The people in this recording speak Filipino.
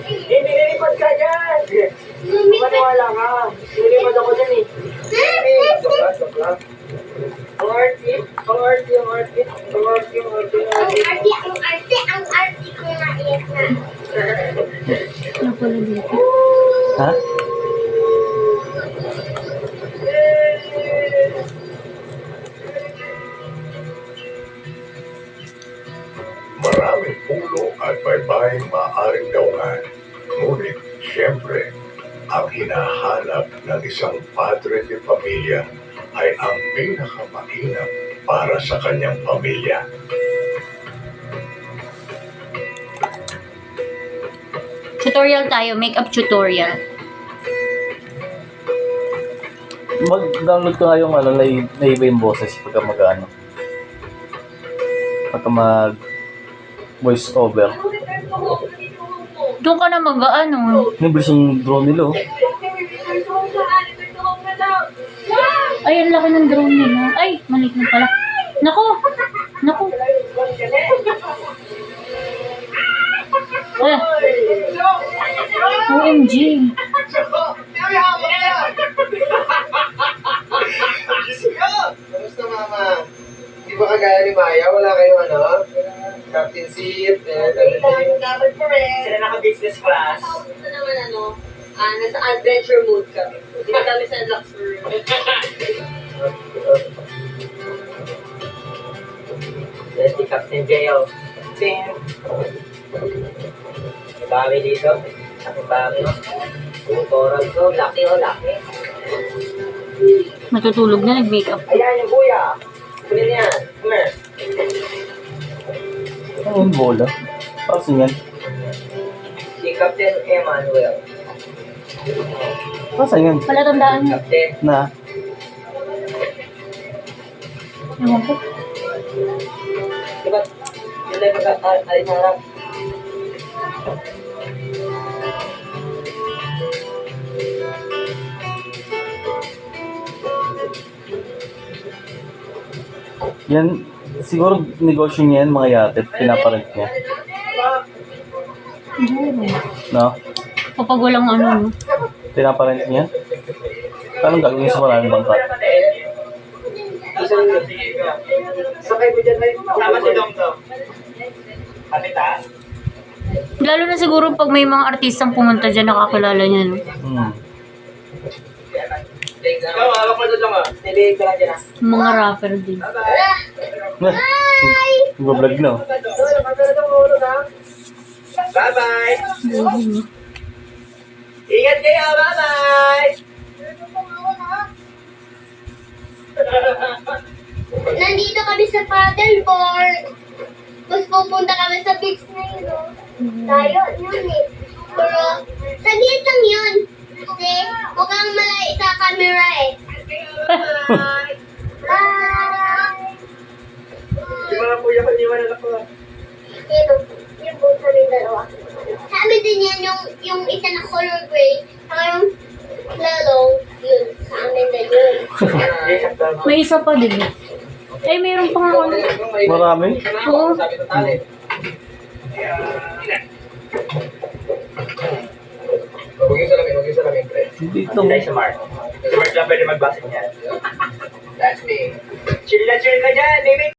Hindi nilipad ka dyan. Maniwala ka. Nilipad ako dyan eh. Joke lang. Ang arty ko na iyak na. Ha? Maraming pulo at baybaying maaaring daungan. Ngunit, siyempre, ang hinahanap ng isang padre de pamilya ay ang pinakamainam para sa kanyang pamilya. Tutorial tayo, makeup tutorial. Mag-download ko nga yung naiba yung boses pagka pagka mag voice over. Doon ka na mag-ano. Niblis yung drone nila, oh. Ay, ang laki ng drone nila. Ay, maliit na pala. Naku! Ah. OMG. Kamusta mama? Di ba kagaya ni Maya? Wala kayong captain seat? Dapat po rin. Sila naka-business class. Ito naman nasa adventure mood kami. Hindi kami sa luxury. Yes, si Captain J.O. Ting! May bawi dito. Ang bawi. Tutorag ko. Laki. Matutulog na, nag-makeup. Ayan yung buya. Kunin yan. Come here. Ano yung bola? Kasi yan. Si Captain Emmanuel. Kasi yan. Palatandaan niya. Captain. Na. Ewan ko. Diba? Yun lang mag-alin harap. Yan, siguro negosyo niya yan, mga yate, pinaparent niya. No? Kapag walang ano, Pinaparent niya. Anong gagawin sa maraming bangka? Sakay mo dyan, sama si Dong Dong. Kapita? lalo na siguro pag may mga artistang pumunta dyan, nakakilala niya, no? Ikaw, hawak mo doon ah. Nililig ka lang dyan ah. Mga rapper din. Nag-vlog na, oh. Bye-bye! Buhin niya. Ingat kayo! Bye-bye! Nandito kami sa paddleboard. Tapos pupunta kami sa beach na yun. Tayo, yun eh. Pero, saglit lang yun. Kasi, mukhang malay sa camera eh. Bye! Bye! Di ba na po yung anak ko? Ito, yung boat namin dalawa. Sa amin din yan, yung isa na color gray, saka yung yellow, yun. Sa amin din yun. May isa pa din. Eh, mayroon pang ano. Marami? Oo. Sabi ng tali. Huwag yung salamin, pre. Dito. Tayo sa Mark. Si Mark lang pwede magbasa niya. That's me. Chill na chill ka dyan, baby!